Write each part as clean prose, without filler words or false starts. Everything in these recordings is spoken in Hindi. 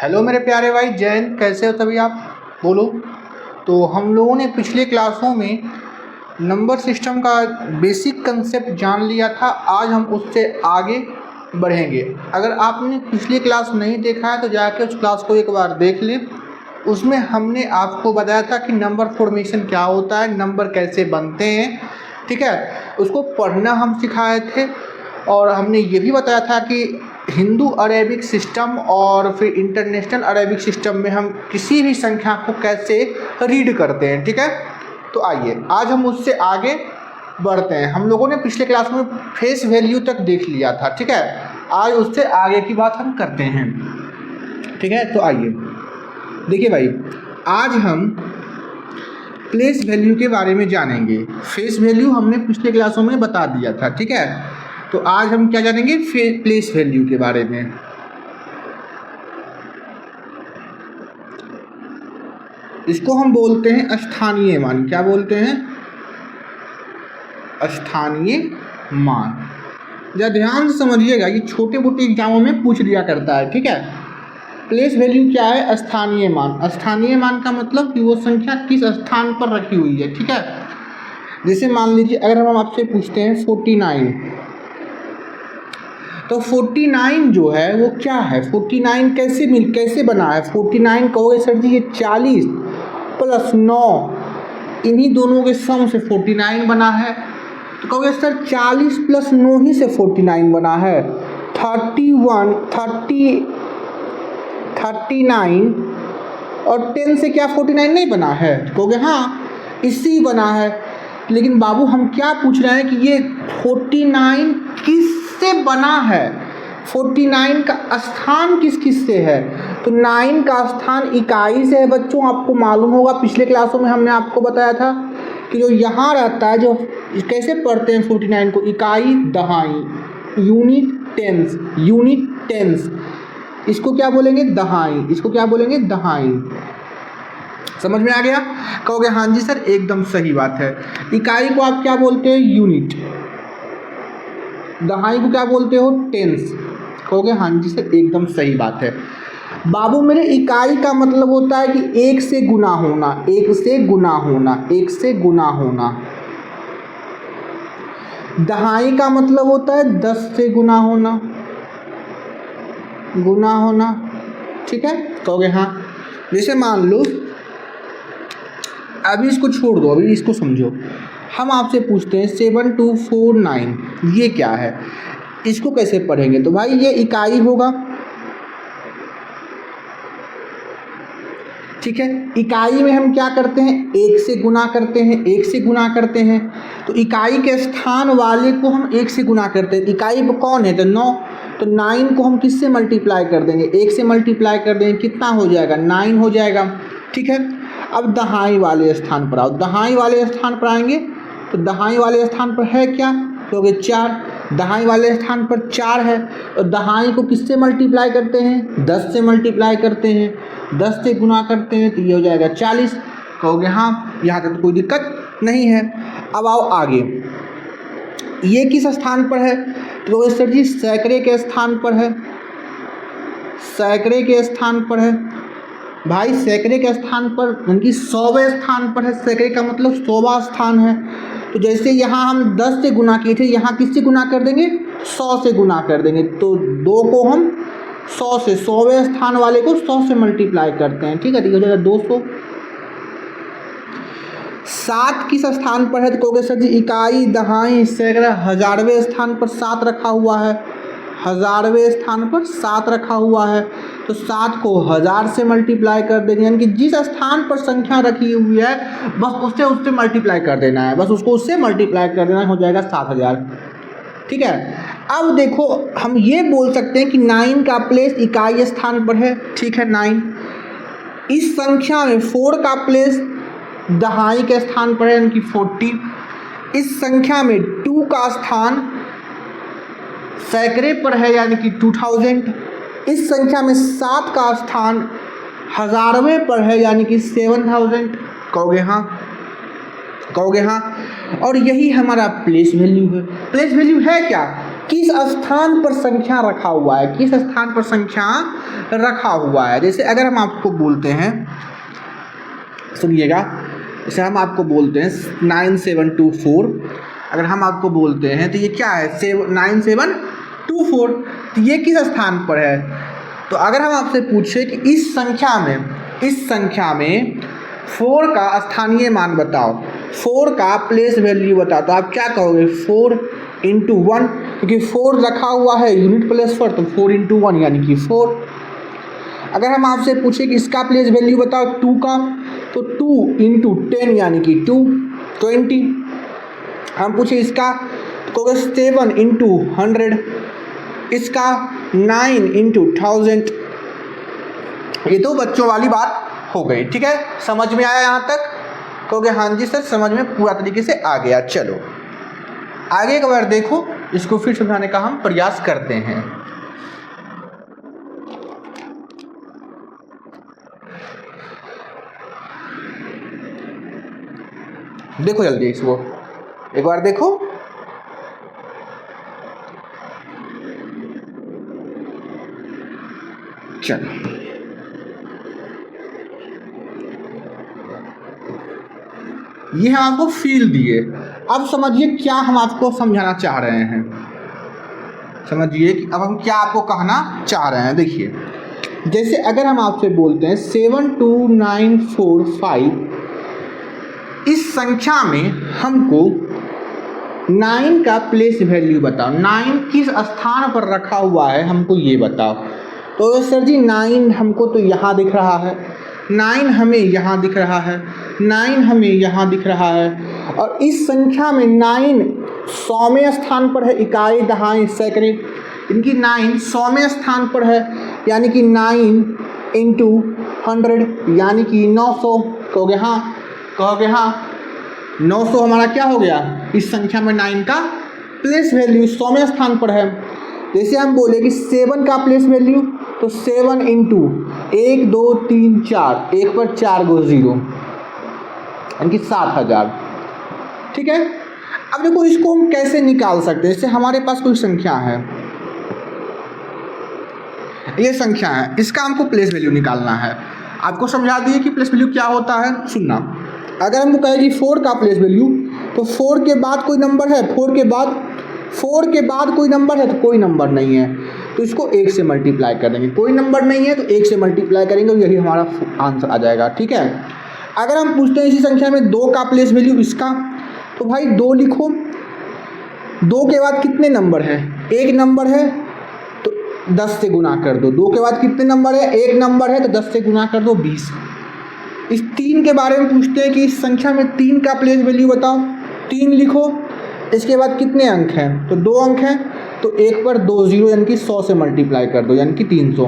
हेलो मेरे प्यारे भाई, जय हिंद। कैसे हो सभी आप? बोलो। तो हम लोगों ने पिछले क्लासों में नंबर सिस्टम का बेसिक कंसेप्ट जान लिया था। आज हम उससे आगे बढ़ेंगे। अगर आपने पिछली क्लास नहीं देखा है तो जाके उस क्लास को एक बार देख लें। उसमें हमने आपको बताया था कि नंबर फॉर्मेशन क्या होता है, नंबर कैसे बनते हैं, ठीक है। उसको पढ़ना हम सिखाए थे और हमने ये भी बताया था कि हिंदू अरेबिक सिस्टम और फिर इंटरनेशनल अरेबिक सिस्टम में हम किसी भी संख्या को कैसे रीड करते हैं, ठीक है। तो आइए आज हम उससे आगे बढ़ते हैं। हम लोगों ने पिछले क्लास में फेस वैल्यू तक देख लिया था, ठीक है। आज उससे आगे की बात हम करते हैं, ठीक है। तो आइए देखिए भाई, आज हम प्लेस वैल्यू के बारे में जानेंगे। फेस वैल्यू हमने पिछले क्लासों में बता दिया था, ठीक है। तो आज हम क्या जानेंगे? प्लेस वैल्यू के बारे में। इसको हम बोलते हैं स्थानीय मान। क्या बोलते हैं? स्थानीय मान। जरा ध्यान से समझिएगा, ये छोटे मोटे एग्जामों में पूछ लिया करता है, ठीक है। प्लेस वैल्यू क्या है? स्थानीय मान। स्थानीय मान का मतलब कि वो संख्या किस स्थान पर रखी हुई है, ठीक है। जैसे मान लीजिए अगर हम आपसे पूछते हैं 49, तो 49 जो है वो क्या है? 49 कैसे बना है? 49 कहोगे सर जी ये 40 प्लस 9 इन्हीं दोनों के सम से 49 बना है। तो कहोगे सर 40 प्लस 9 ही से 49 बना है। 39 और 10 से क्या 49 नहीं बना है? कहोगे हाँ इससे ही बना है। लेकिन बाबू हम क्या पूछ रहे हैं कि ये 49 किससे बना है? 49 का स्थान किस से है? तो 9 का स्थान इकाई से है बच्चों। आपको मालूम होगा पिछले क्लासों में हमने आपको बताया था कि जो यहाँ रहता है, जो कैसे पढ़ते हैं 49 को? इकाई दहाई, यूनिट टेंस। इसको क्या बोलेंगे? दहाई। इसको क्या बोलेंगे? दहाई। समझ में आ गया? कहोगे हाँ जी सर एकदम सही बात है। इकाई को आप क्या बोलते हैं? यूनिट। दहाई को क्या बोलते हो? टेंस। कहोगे हाँ जी सर एकदम सही बात है। बाबू मेरे इकाई का मतलब होता है कि एक से गुना होना, एक से गुना होना, एक से गुना होना। दहाई का मतलब होता है 10 से गुना होना, गुना होना, ठीक है। कहोगे हाँ। जैसे मान लो, अभी इसको छोड़ दो, अभी इसको समझो। हम आपसे पूछते हैं 7249 ये क्या है? इसको कैसे पढ़ेंगे? तो भाई ये इकाई होगा, ठीक है। इकाई में हम क्या करते हैं? एक से गुना करते हैं, एक से गुना करते हैं। तो इकाई के स्थान वाले को हम एक से गुना करते हैं। इकाई कौन है? तो 9। तो 9 को हम किससे मल्टीप्लाई कर देंगे? एक से मल्टीप्लाई कर देंगे। कितना हो जाएगा? 9 हो जाएगा, ठीक है। अब दहाई वाले स्थान पर आओ। दहाई वाले स्थान पर आएंगे तो दहाई वाले स्थान पर है क्या? क्योंकि 4। दहाई वाले स्थान पर 4 है। और दहाई को किससे मल्टीप्लाई करते हैं? 10 से मल्टीप्लाई करते हैं, 10 से गुना करते हैं, तो ये हो जाएगा 40। कहोगे हाँ यहाँ तक तो कोई दिक्कत नहीं है। अब आओ आगे, ये किस स्थान पर है? तो सर जी सैकड़े के स्थान पर है। सैकड़े के स्थान पर है भाई। सैकड़े के स्थान पर उनकी 100वें स्थान पर है। सैकड़े का मतलब 100वां स्थान है। तो जैसे यहाँ हम 10 से गुना किए थे, यहाँ किससे गुना कर देंगे? 100 से गुना कर देंगे। तो 2 को हम 100 से, 100वें स्थान वाले को 100 से मल्टीप्लाई करते हैं, ठीक है। तो हो जाएगा 200। 7 किस स्थान पर है? तो कहोगे सर जी इकाई दहाई सैकड़ा हजारवें स्थान पर 7 रखा हुआ है। हजारवें स्थान पर 7 रखा हुआ है। तो 7 को 1000 से मल्टीप्लाई कर देंगे, यानी कि जिस स्थान पर संख्या रखी हुई है बस उससे मल्टीप्लाई कर देना है, बस उसको उससे मल्टीप्लाई कर देना, हो जाएगा 7000, ठीक है। अब देखो हम ये बोल सकते हैं कि 9 का प्लेस इकाई स्थान पर है, ठीक है। 9 इस संख्या में 4 का प्लेस दहाई के स्थान पर है, यानी कि 40। इस संख्या में 2 का स्थान सैकड़े पर है, यानी कि 2000। इस संख्या में 7 का स्थान हजारवें पर है, यानी कि 7000। कहोगे हाँ? कहोगे हाँ। और यही हमारा प्लेस वैल्यू है। प्लेस वैल्यू है क्या? किस स्थान पर संख्या रखा हुआ है, किस स्थान पर संख्या रखा हुआ है। जैसे अगर हम आपको बोलते हैं, सुनिएगा, जैसे हम आपको बोलते हैं 9724, अगर हम आपको बोलते हैं तो ये क्या है 9724, तो ये किस स्थान पर है। तो अगर हम आपसे पूछे कि इस संख्या में 4 का स्थानीय मान बताओ, 4 का प्लेस वैल्यू बताओ, तो आप क्या कहोगे 4 × 1, क्योंकि 4 रखा हुआ है यूनिट प्लेस पर, तो 4 × 1 यानी कि 4। अगर हम आपसे पूछे कि इसका प्लेस वैल्यू बताओ 2 का, तो 2 × 10 यानी कि 20। हम पूछे इसका, तो कहोगे 7 × 100, इसका 9 × 1000। ये तो बच्चों वाली बात हो गई, ठीक है, समझ में आया यहाँ तक। कहोगे हाँ जी सर समझ में पूरा तरीके से आ गया। चलो आगे एक बार देखो, इसको फिर समझाने का हम प्रयास करते हैं। देखो जल्दी इसको एक बार देखो। चलो ये हम आपको फील दिए, अब समझिए क्या हम आपको समझाना चाह रहे हैं। समझिए कि अब हम क्या आपको कहना चाह रहे हैं। देखिए जैसे अगर हम आपसे बोलते हैं 72945, इस संख्या में हमको 9 का प्लेस वैल्यू बताओ, 9 किस स्थान पर रखा हुआ है हमको ये बताओ। तो सर जी 9 हमको तो यहाँ दिख रहा है, 9 हमें यहाँ दिख रहा है, 9 हमें यहाँ दिख रहा है, और इस संख्या में 9 100वें स्थान पर है, इकाई दहाई सैकड़े, इनकी 9 100वें स्थान पर है, यानी कि 9 × 100 यानी कि 900। कहोगे हाँ, 900 हमारा क्या हो गया, इस संख्या में 9 का प्लेस वैल्यू 100वें स्थान पर है। जैसे हम बोले कि 7 का प्लेस वैल्यू, तो 7 × 1 2 3 4, 1 पर 4 गो 0, यानी कि 7000। ठीक है, अब देखो इसको हम कैसे निकाल सकते हैं। जैसे हमारे पास कोई संख्या है, ये संख्या है, इसका हमको प्लेस वैल्यू निकालना है। आपको समझा दिए कि प्लेस वैल्यू क्या होता है। सुनना, अगर हमको कहेगी 4 का प्लेस वैल्यू, तो 4 के बाद कोई नंबर है, 4 के बाद कोई नंबर है, तो कोई नंबर नहीं है, तो इसको 1 से मल्टीप्लाई कर देंगे। कोई नंबर नहीं है तो 1 से मल्टीप्लाई करेंगे, यही हमारा आंसर आ जाएगा। ठीक है, अगर हम पूछते हैं इसी संख्या में 2 का प्लेस वैल्यू इसका, तो भाई 2 लिखो, 2 के बाद कितने नंबर हैं, 1 नंबर है तो 10 से गुना कर दो। 2 के बाद कितने नंबर है, 1 नंबर है तो 10 से गुना कर दो 20। इस 3 के बारे में पूछते हैं कि इस संख्या में 3 का प्लेस वैल्यू बताओ, 3 लिखो, इसके बाद कितने अंक हैं, तो 2 अंक हैं, तो 1 पर 2 0 यानी कि 100 से मल्टीप्लाई कर दो, यानी कि 300।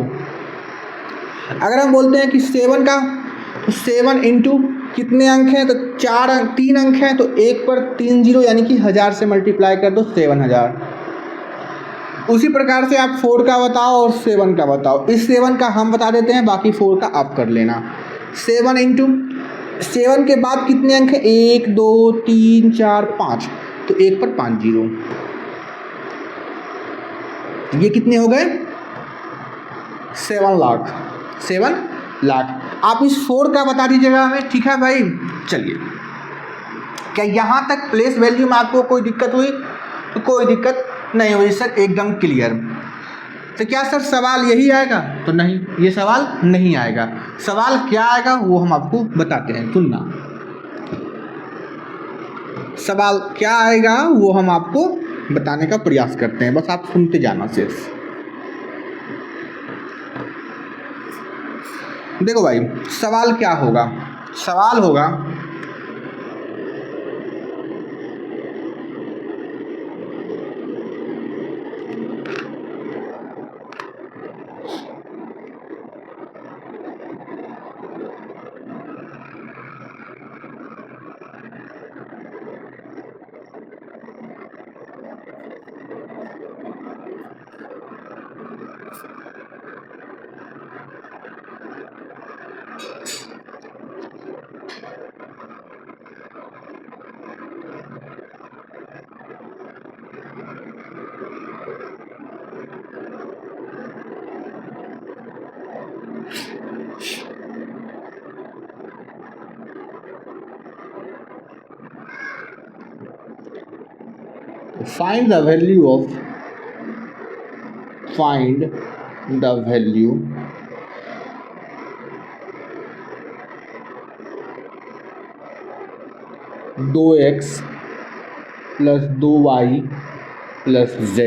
अगर हम बोलते हैं कि 7 का, तो 7 × कितने अंक हैं, तो 3 अंक हैं, तो 1 पर 3 0 यानी कि 1000 से मल्टीप्लाई कर दो 7000। उसी प्रकार से आप 4 का बताओ और 7 का बताओ। इस 7 का हम बता देते हैं, बाकी 4 का आप कर लेना। 7 × 7 के बाद कितने अंक हैं, 1 2 3 4 5, तो 1 पर 5 0, ये कितने हो गए 7 लाख। 7 लाख। आप इस 4 का बता दीजिएगा हमें। ठीक है भाई, चलिए, क्या यहाँ तक प्लेस वैल्यू में आपको कोई दिक्कत हुई, तो कोई दिक्कत नहीं हुई सर, एकदम क्लियर। तो क्या सर सवाल यही आएगा, तो नहीं, ये सवाल नहीं आएगा। सवाल क्या आएगा वो हम आपको बताते हैं, सुनना। सवाल क्या आएगा वो हम आपको बताने का प्रयास करते हैं, बस आप सुनते जाना सिर्फ। देखो भाई सवाल क्या होगा, सवाल होगा find the value of 2x plus 2y plus z।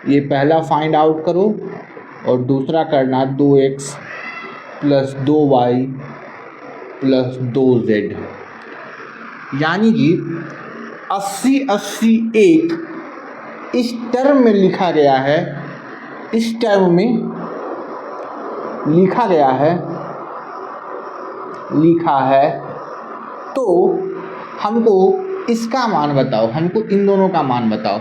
ये पहला फाइंड आउट करो और दूसरा करना 2x plus 2y plus 2z। यानी कि 80 80 1 इस टर्म में लिखा गया है, इस टर्म में लिखा है। तो हमको इसका मान बताओ, हमको इन दोनों का मान बताओ।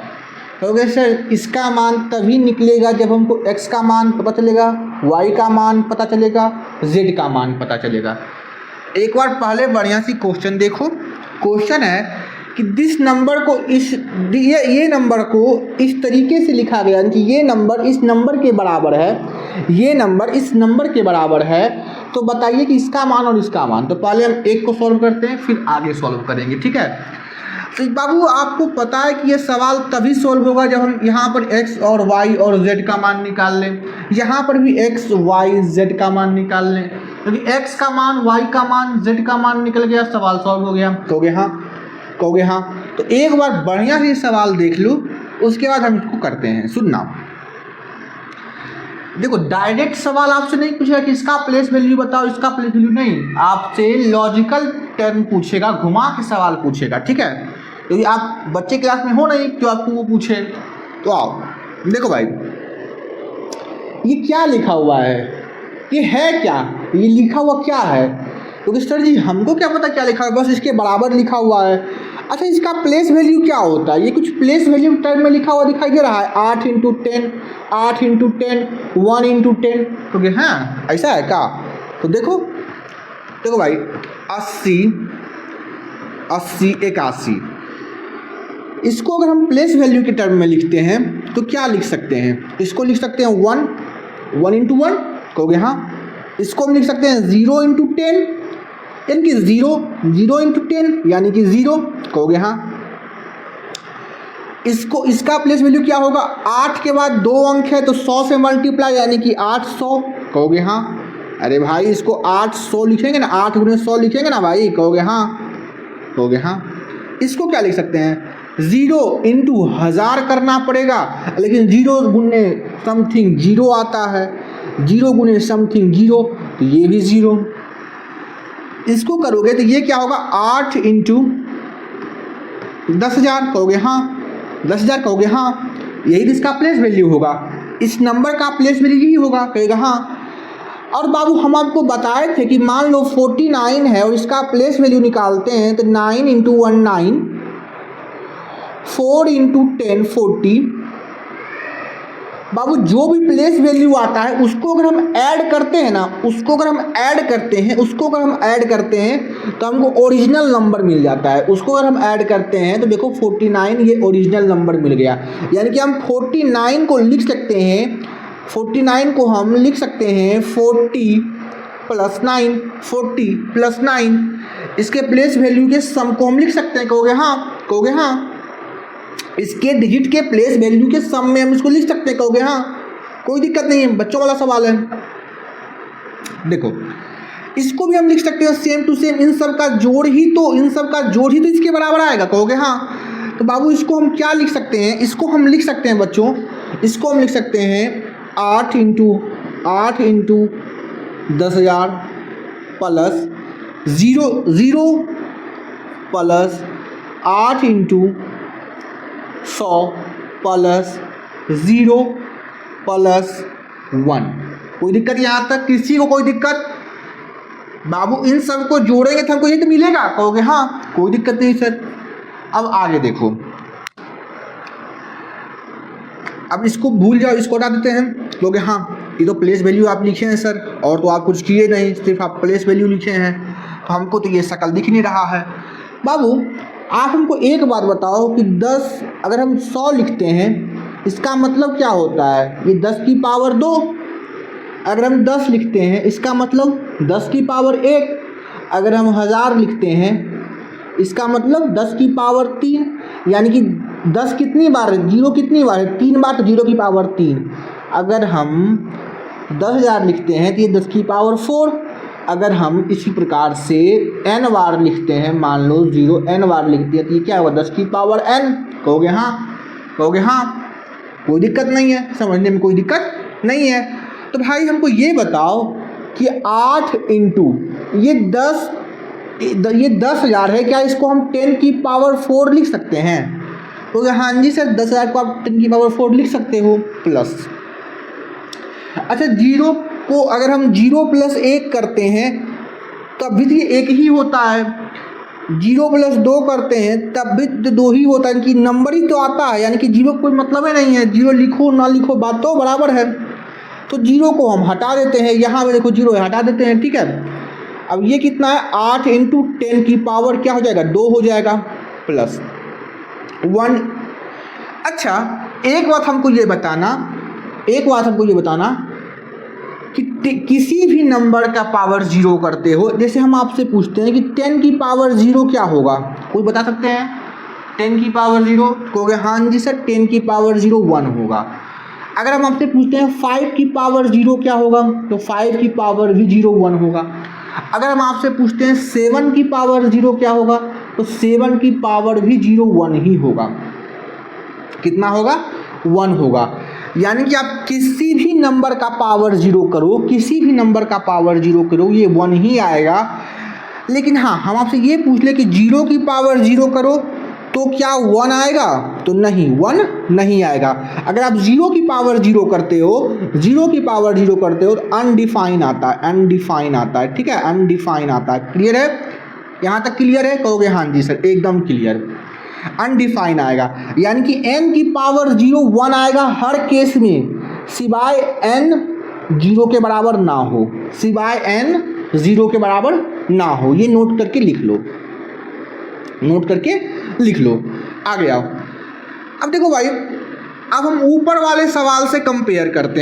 कहोगे सर इसका मान तभी निकलेगा जब हमको x का मान पता चलेगा, y का मान पता चलेगा, z का मान पता चलेगा। एक बार पहले बढ़िया सी क्वेश्चन देखो। क्वेश्चन है कि दिस नंबर को ये नंबर को इस तरीके से लिखा गया कि ये नंबर इस नंबर के बराबर है, ये नंबर इस नंबर के बराबर है। तो बताइए कि इसका मान और इसका मान। तो पहले हम एक को सॉल्व करते हैं, फिर आगे सॉल्व करेंगे, ठीक है। तो बाबू आपको पता है कि ये सवाल तभी सॉल्व होगा जब हम यहाँ पर x और y और z का मान निकाल लें, यहाँ पर भी x y z का मान निकाल लें। क्योंकि x का मान, y का मान, z का मान निकल गया, सवाल सॉल्व हो गया। कहोगे हाँ। तो एक बार बढ़िया से सवाल देख लो, उसके बाद हम इसको करते हैं। सुनना, देखो डायरेक्ट सवाल आपसे नहीं पूछेगा कि इसका प्लेस वैल्यू बताओ, इसका प्लेस वैल्यू नहीं, आपसे लॉजिकल टर्म पूछेगा, घुमा के सवाल पूछेगा, ठीक है। क्योंकि आप बच्चे क्लास में हो नहीं तो आपको वो पूछे। तो आओ देखो भाई, ये क्या लिखा हुआ है, ये है क्या, ये लिखा हुआ क्या है। क्योंकि सर जी हमको क्या पता क्या लिखा है, बस इसके बराबर लिखा हुआ है। अच्छा इसका प्लेस वैल्यू क्या होता है, ये कुछ प्लेस वैल्यू टर्म में लिखा हुआ दिखाई दे रहा है। 8 × 10, 8 × 10, 1 × 10। क्योंकि हाँ ऐसा है क्या। तो देखो भाई 80 80 81, इसको अगर हम प्लेस वैल्यू के टर्म में लिखते हैं तो क्या लिख सकते हैं, इसको लिख सकते हैं 1 × 1। कहोगे हाँ। इसको हम लिख सकते हैं 0 × 10, यानी कि 0 × 10 यानी कि 0। कहोगे हाँ। इसका प्लेस वैल्यू क्या होगा, 8 के बाद 2 अंक है तो 100 से मल्टीप्लाई यानी कि 800। कहोगे हाँ। अरे भाई इसको 800 लिखेंगे ना, 8 × 100 लिखेंगे ना भाई। कहोगे हाँ। इसको क्या लिख सकते हैं, 0 × 1000 करना पड़ेगा, लेकिन 0 गुने समथिंग 0 आता है, 0 गुने समथिंग 0, तो ये भी 0। इसको करोगे तो ये क्या होगा, 8 × 10,000। कहोगे हाँ। 10,000 कहोगे हाँ। यही इसका प्लेस वैल्यू होगा, इस नंबर का प्लेस वैल्यू यही होगा। कहेगा हाँ। और बाबू हम आपको बताए थे कि मान लो 49 है और इसका प्लेस वैल्यू निकालते हैं तो 9 × 1 9, 4 × 10 40। बाबू जो भी प्लेस वैल्यू आता है उसको अगर हम ऐड करते हैं ना, उसको अगर हम ऐड करते हैं तो हमको ओरिजिनल नंबर मिल जाता है। उसको अगर हम ऐड करते हैं तो देखो 49 ये ओरिजिनल नंबर मिल गया। यानी कि हम 49 को लिख सकते हैं, 49 को हम लिख सकते हैं 40 + 9। इसके प्लेस वैल्यू के सम को हम लिख सकते हैं। कहोगे हाँ। इसके डिजिट के प्लेस वैल्यू के सम में हम इसको लिख सकते हैं। कहोगे हाँ, कोई दिक्कत नहीं है, बच्चों वाला सवाल है। देखो इसको भी हम लिख सकते हैं सेम टू सेम, इन सब का जोड़ ही तो इसके बराबर आएगा। कहोगे हाँ। तो बाबू इसको हम क्या लिख सकते हैं, इसको हम लिख सकते हैं बच्चों, इसको हम लिख सकते हैं 8 × 10,000 प्लस 0 प्लस 8 × 100 प्लस 0 प्लस 1। कोई दिक्कत यहाँ तक, किसी को कोई दिक्कत। बाबू इन सब को जोड़ेंगे तो हमको ये तो मिलेगा। कहोगे हाँ, कोई दिक्कत नहीं सर। अब आगे देखो, अब इसको भूल जाओ, इसको हटा देते हैं। कहोगे हाँ ये तो प्लेस वैल्यू आप लिखे हैं सर, और तो आप कुछ किए नहीं, सिर्फ आप प्लेस वैल्यू लिखे हैं, तो हमको तो ये शकल दिख नहीं रहा है। बाबू आप हमको एक बात बताओ कि 10 अगर हम 100 लिखते हैं इसका मतलब क्या होता है, ये 10 की पावर 2। अगर हम 10 लिखते हैं इसका मतलब 10 की पावर 1। अगर हम 1000 लिखते हैं इसका मतलब 10 की पावर 3। यानी कि 10 कितनी बार है, 0 कितनी बार है, 3 बार, तो 0 की पावर 3। अगर हम 10,000 लिखते हैं तो ये 10 की पावर 4। अगर हम इसी प्रकार से n बार लिखते हैं, मान लो 0 n बार लिख दिया, तो ये क्या होगा, 10 की पावर n। कहोगे हाँ, कोई दिक्कत नहीं है, समझने में कोई दिक्कत नहीं है। तो भाई हमको ये बताओ कि 8 इंटू ये 10,000 है, क्या इसको हम 10 की पावर 4 लिख सकते हैं? तो हाँ जी सर, 10,000 को आप 10 की पावर 4 लिख सकते हो, प्लस। अच्छा, 0 को अगर हम 0 प्लस 1 करते हैं तब भी ये 1 ही होता है, 0 प्लस 2 करते हैं तब भी 2 ही होता है, कि नंबर ही तो आता है, यानी कि 0 कोई मतलब ही नहीं है, 0 लिखो ना लिखो बात तो बराबर है। तो 0 को हम हटा देते हैं, यहाँ पे देखो 0 हटा देते हैं, ठीक है। अब ये कितना है, 8 इंटू 10 की पावर क्या हो जाएगा, 2 हो जाएगा, प्लस 1। अच्छा, एक बात हमको ये बताना कि किसी भी नंबर का पावर 0 करते हो, जैसे हम आपसे पूछते हैं कि 10 की पावर 0 क्या होगा, कोई बता सकते हैं? 10 की पावर 0 कहोगे हाँ जी सर, 10 की पावर 0 1 होगा। अगर हम आपसे पूछते हैं 5 की पावर 0 क्या होगा, तो 5 की पावर भी 0 1 होगा। अगर हम आपसे पूछते हैं 7 की पावर 0 क्या होगा, तो 7 की पावर भी 0 1 ही होगा। कितना होगा, 1 होगा। यानी कि आप किसी भी नंबर का पावर 0 करो, ये 1 ही आएगा। लेकिन हाँ, हम आपसे ये पूछ ले कि 0 की पावर 0 करो तो क्या 1 आएगा, तो नहीं, 1 नहीं आएगा। अगर आप 0 की पावर 0 करते हो तो अनडिफाइन आता है, ठीक है, अनडिफाइन आता है। क्लियर है, यहाँ तक क्लियर है? कहोगे हाँ जी सर, एकदम क्लियर। अनडिफाइन आएगा, यानी कि n की पावर 0 1 आएगा हर केस में, सिवाय n 0 के बराबर ना हो, ये नोट करके लिख लो। आगे आओ। अब देखो भाई, अब हम ऊपर वाले सवाल से कंपेयर करते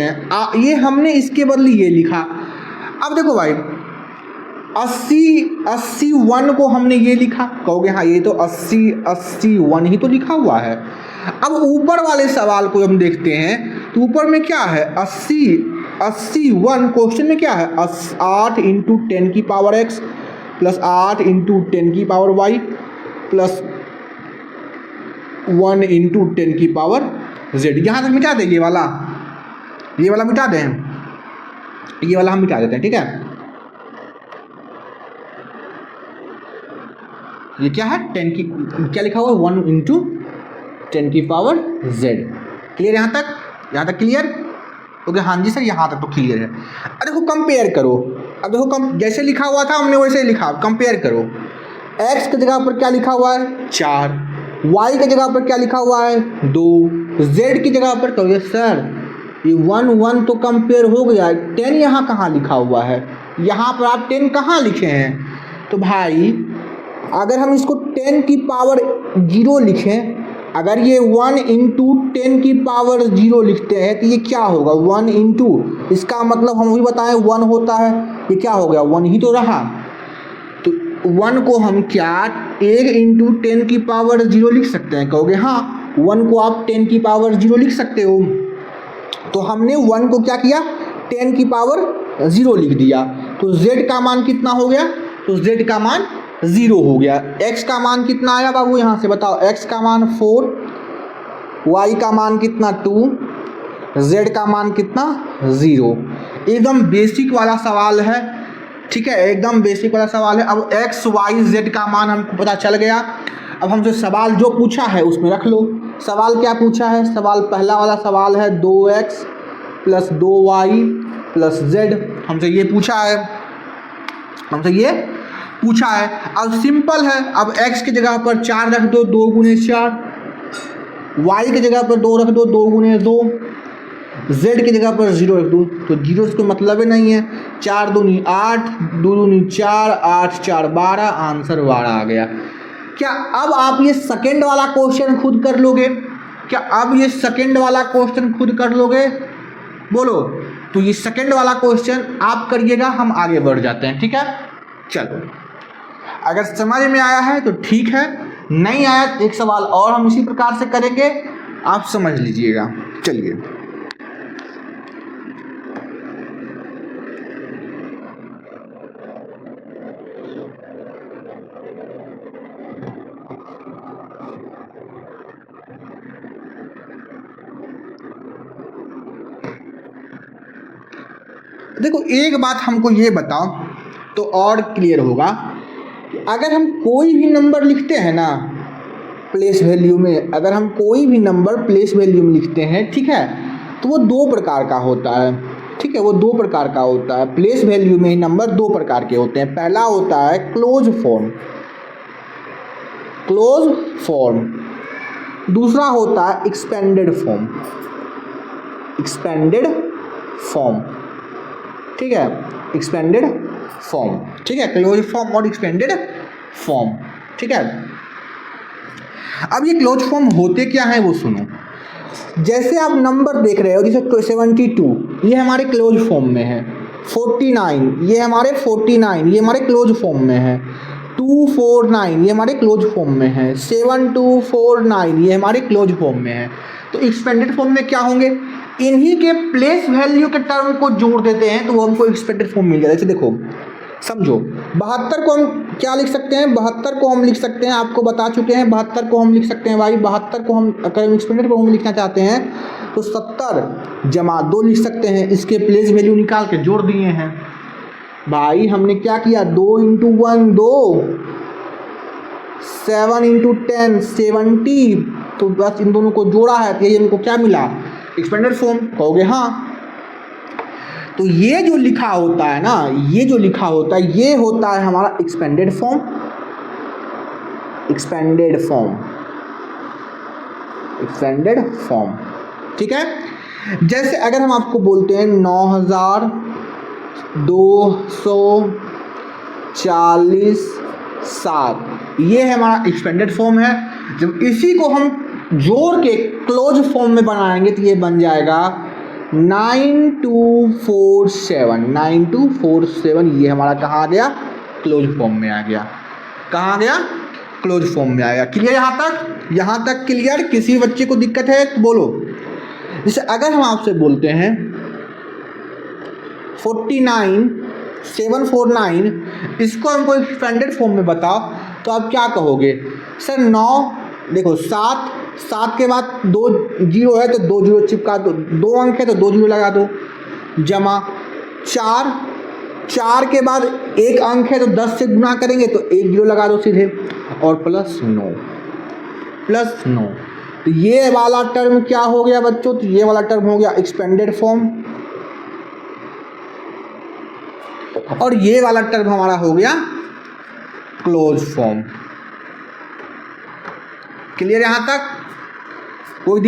हैं, ये हमने इसके बदले ये लिखा। अब देखो भाई, 81 को हमने ये लिखा, कहोगे हाँ ये तो 81 ही तो लिखा हुआ है। अब ऊपर वाले सवाल को हम देखते हैं, तो ऊपर में क्या है, 81 क्वेश्चन में क्या है, 8 इंटू 10 की पावर x प्लस 8 इंटू 10 की पावर y प्लस 1 इंटू 10 की पावर z। यहाँ तक मिटा दें, ये वाला मिटा दें, ये वाला हम मिटा देते हैं, ठीक है। ये क्या है, 10 की क्या लिखा हुआ है, 1 इंटू 10 की पावर z। क्लियर यहाँ तक क्लियर? ओके हाँ जी सर, यहाँ तक तो क्लियर है। अब देखो कंपेयर करो, जैसे लिखा हुआ था हमने वैसे लिखा, कंपेयर करो। x की जगह पर क्या लिखा हुआ है, 4, y की जगह पर क्या लिखा हुआ है, 2, z की जगह पर, कहोगे सर ये 1 1 तो कंपेयर हो गया, 10 यहाँ कहाँ लिखा हुआ है, यहाँ पर आप 10 कहाँ लिखे हैं? तो भाई अगर हम इसको 10 की पावर 0 लिखें, अगर ये 1 इंटू 10 की पावर 0 लिखते हैं तो ये क्या होगा, 1 इंटू, इसका मतलब हम भी बताएं 1 होता है, ये क्या हो गया, 1 ही तो रहा। तो 1 को हम क्या 1 इंटू 10 की पावर 0 लिख सकते हैं, कहोगे हाँ, 1 को आप 10 की पावर 0 लिख सकते हो। तो हमने 1 को क्या किया, 10 की पावर 0 लिख दिया। तो z का मान कितना हो गया, तो z का मान 0 हो गया। x का मान कितना आया बाबू, यहाँ से बताओ, x का मान 4, y का मान कितना 2, z का मान कितना 0। एकदम बेसिक वाला सवाल है, ठीक है, एकदम बेसिक वाला सवाल है। अब x y z का मान हमको पता चल गया। अब हमसे सवाल जो पूछा है उसमें रख लो। सवाल क्या पूछा है, सवाल पहला वाला सवाल है 2x plus 2y plus z, हमसे ये पूछा है। अब सिंपल है, अब x की जगह पर 4 रख दो, 2 गुने 4, y की जगह पर 2 रख दो, 2 गुने 2, z की जगह पर 0 रख दो। तो 0 से कोई मतलब ही नहीं है, 4 दूनी 8, 2 दूनी 4, 8 4 12, आंसर 12 आ गया। क्या अब आप ये सेकंड वाला क्वेश्चन खुद कर लोगे? बोलो। तो ये सेकंड वाला क्वेश्चन आप करिएगा, हम आगे बढ़ जाते हैं, ठीक है। चलो अगर समझ में आया है तो ठीक है, नहीं आया तो एक सवाल और हम इसी प्रकार से करेंगे, आप समझ लीजिएगा। चलिए, देखो एक बात हमको ये बताओ तो और क्लियर होगा कि अगर हम कोई भी नंबर लिखते हैं ना प्लेस वैल्यू में, अगर हम कोई भी नंबर प्लेस वैल्यू में लिखते हैं, ठीक है, तो वो दो प्रकार का होता है, ठीक है, वो दो प्रकार का होता है। प्लेस वैल्यू में नंबर दो प्रकार के होते हैं। पहला होता है क्लोज फॉर्म, क्लोज फॉर्म। दूसरा होता है एक्सपेंडेड फॉर्म, एक्सपेंडेड फॉर्म, ठीक है, एक्सपेंडेड फॉर्म, ठीक है, क्लोज फॉर्म और एक्सपेंडेड फॉर्म, ठीक है। अब ये क्लोज फॉर्म होते क्या है वो सुनो। जैसे आप नंबर देख रहे हो, जैसे 72 ये हमारे क्लोज फॉर्म में है, 49 ये हमारे 49 ये हमारे क्लोज फॉर्म में है, 249 ये हमारे क्लोज फॉर्म में है, 7249 ये हमारे क्लोज फॉर्म में है। तो एक्सपेंडेड फॉर्म में क्या होंगे, इन्हीं के प्लेस वैल्यू के टर्म को जोड़ देते हैं तो वो हमको एक्सपेंडेड फॉर्म मिल जाएगा। जैसे देखो समझो, 72 को हम क्या लिख सकते हैं, 72 को हम लिख सकते हैं, आपको बता चुके हैं 72 को हम लिख सकते हैं भाई। 72 को हम अगर एक्सपेंडेड फॉर्म में लिखना चाहते हैं तो 70 जमा 2 लिख सकते हैं, इसके प्लेस वैल्यू निकाल के जोड़ दिए हैं भाई। हमने क्या किया, 2 × 1 2, 7 × 10 70, तो बस इन दोनों को जोड़ा है तो ये इनको क्या मिला, एक्सपेंडेड फॉर्म। कहोगे हाँ, तो ये जो लिखा होता है ना, ये जो लिखा होता है ये होता है हमारा expanded form, expanded form, expanded form, ठीक है। जैसे अगर हम आपको बोलते हैं 9247, ये है हमारा एक्सपेंडेड फॉर्म है। जब इसी को हम जोड़ के क्लोज फॉर्म में बनाएंगे तो ये बन जाएगा 9247, 9247 ये हमारा कहाँ आ गया, क्लोज फॉर्म में आ गया। कहाँ आ गया, क्लोज फॉर्म में आ गया। क्लियर यहाँ तक क्लियर? किसी बच्चे को दिक्कत है तो बोलो। जैसे अगर हम आपसे बोलते हैं 49749, इसको हमको एक्सपेंडेड फॉर्म में बताओ तो आप क्या कहोगे, सर 9, देखो 7 के बाद 2 जीरो है तो 2 जीरो चिपका दो, 2 अंक है तो 2 जीरो लगा दो, जमा 4 के बाद 1 अंक है तो 10 से गुना करेंगे तो 1 जीरो लगा दो सीधे, और प्लस 9। तो ये वाला टर्म क्या हो गया बच्चों, तो ये वाला टर्म हो गया एक्सपेंडेड फॉर्म, और ये वाला टर्म हमारा हो गया क्लोज फॉर्म। क्लियर यहाँ तक? कोई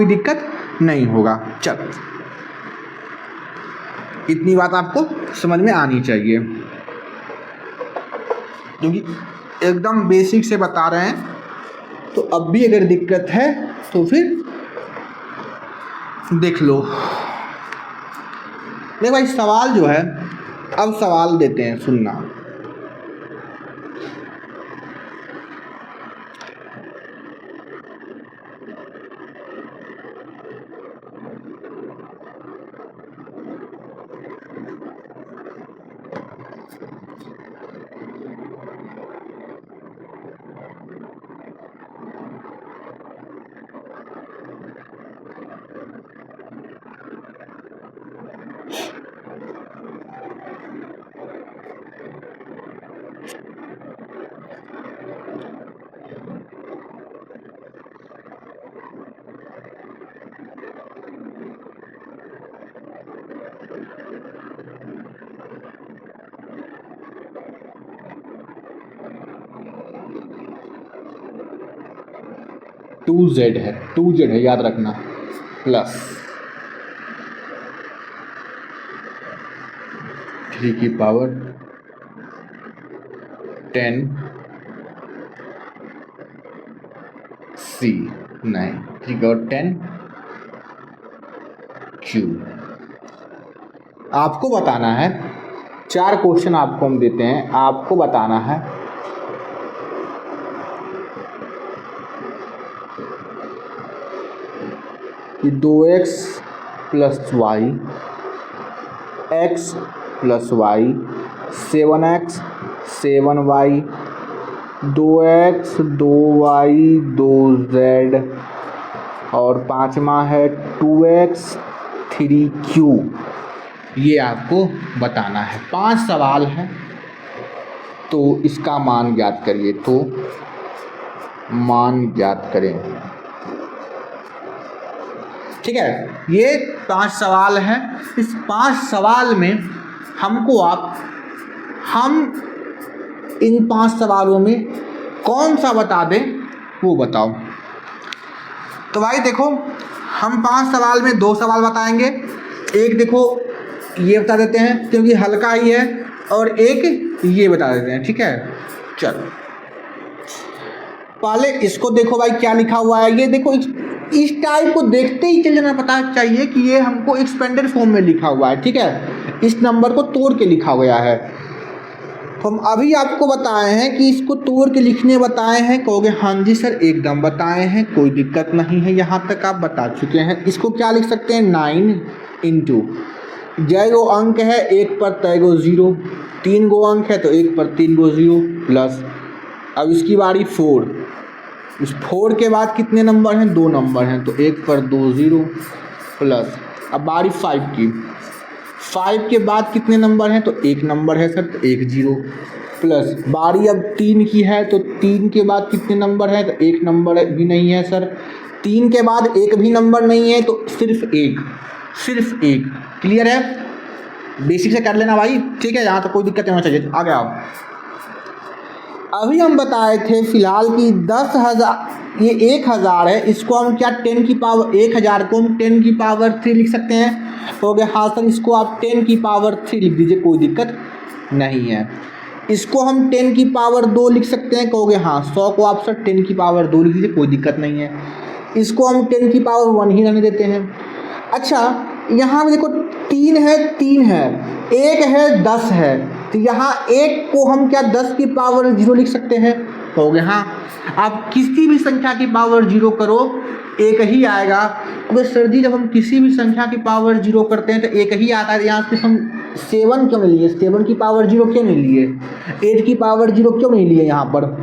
दिक्कत नहीं होगा। चल, इतनी बात आपको समझ में आनी चाहिए, क्योंकि एकदम बेसिक से बता रहे हैं। तो अब भी अगर दिक्कत है तो फिर देख लो। देख भाई, सवाल जो है, अब सवाल देते हैं, सुनना। टू जेड है याद रखना, प्लस 3 की पावर 10 C, नहीं 3 की पावर 10 Q। आपको बताना है 4 क्वेश्चन आपको हम देते हैं, आपको बताना है कि 2x + y x + y 7x 7y 2x 2y 2z और 5वां है 2x 3q। ये आपको बताना है। 5 सवाल है तो इसका मान ज्ञात करिए। तो मान ज्ञात करें, ठीक है। ये 5 सवाल है। इस 5 सवाल में हमको हम इन 5 सवालों में कौन सा बता दें वो बताओ। तो भाई देखो, हम 5 सवाल में 2 सवाल बताएंगे। एक देखो ये बता देते हैं क्योंकि हल्का ही है, और एक ये बता देते हैं, ठीक है। चलो पहले इसको देखो भाई क्या लिखा हुआ है। ये देखो, इस टाइप को देखते ही चल जाना पता चाहिए कि ये हमको एक्सपेंडेड फॉर्म में लिखा हुआ है, ठीक है। इस नंबर को तोड़ के लिखा गया है। तो हम अभी आपको बताए हैं कि इसको तोड़ के लिखने बताए हैं। कहोगे हाँ जी सर एकदम बताए हैं, कोई दिक्कत नहीं है, यहाँ तक आप बता चुके हैं। इसको क्या लिख सकते हैं, 9 इंटू जय गो अंक है 1 पर तय गो 0, 3 गो अंक है तो 1 पर 3 गो 0 प्लस। अब इसकी बारी 4, इस 4 के बाद कितने नंबर हैं, 2 नंबर हैं तो 1 पर 2 0 प्लस। अब बारी 5 की, 5 के बाद कितने नंबर हैं तो 1 नंबर है सर तो 1 0 प्लस। बारी अब 3 की है तो 3 के बाद कितने नंबर हैं तो 1 नंबर भी नहीं है सर। 3 के बाद 1 भी नंबर नहीं है तो सिर्फ 1। क्लियर है, बेसिक से कर लेना भाई, ठीक है। यहाँ तो कोई दिक्कत नहीं होना चाहिए। आगे आओ। अभी हम बताए थे फिलहाल कि 10,000 ये 1,000 है, इसको हम क्या 10 की पावर 1,000 को हम 10 की पावर 3 लिख सकते हैं। तो हो गया हाँ सर, इसको आप 10 की पावर 3 लिख दीजिए, कोई दिक्कत नहीं है। इसको हम 10 की पावर 2 लिख सकते हैं। कहोगे हाँ 100 को आप सर 10 की पावर 2 लिख दीजिए, कोई दिक्कत नहीं है। इसको हम 10 की पावर 1 ही रहने देते हैं। अच्छा यहाँ में देखो 3 है 1 है 10 है, तो यहाँ 1 को हम क्या 10 की पावर 0 लिख सकते हैं। कहोगे हाँ, आप किसी भी संख्या की पावर 0 करो 1 ही आएगा। अबे सर जी जब हम किसी भी संख्या की पावर 0 करते हैं तो 1 ही आता है। यहाँ से हम 7 क्यों नहीं लिए, 7 की पावर 0 क्यों नहीं लिए, 8 की पावर 0 क्यों नहीं लिए यहाँ पर,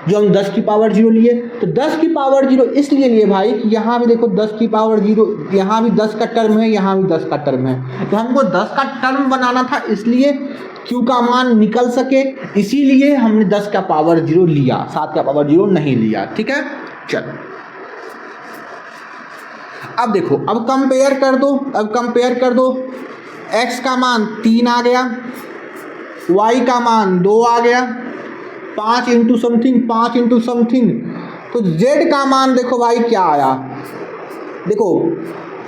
जो हम 10 की पावर 0 लिए। तो 10 की पावर 0 इसलिए लिए भाई कि यहाँ भी देखो 10 की पावर 0, यहाँ भी 10 का टर्म है, यहाँ भी 10 का टर्म है, तो हमको 10 का टर्म बनाना था, इसलिए Q का मान निकल सके, इसीलिए हमने 10 का पावर 0 लिया, 7 का पावर 0 नहीं लिया, ठीक है। चलो अब देखो, अब कंपेयर कर दो। x का मान 3 आ गया, y का मान 2 आ गया, 5 इंटू समथिंग, तो z का मान देखो भाई क्या आया। देखो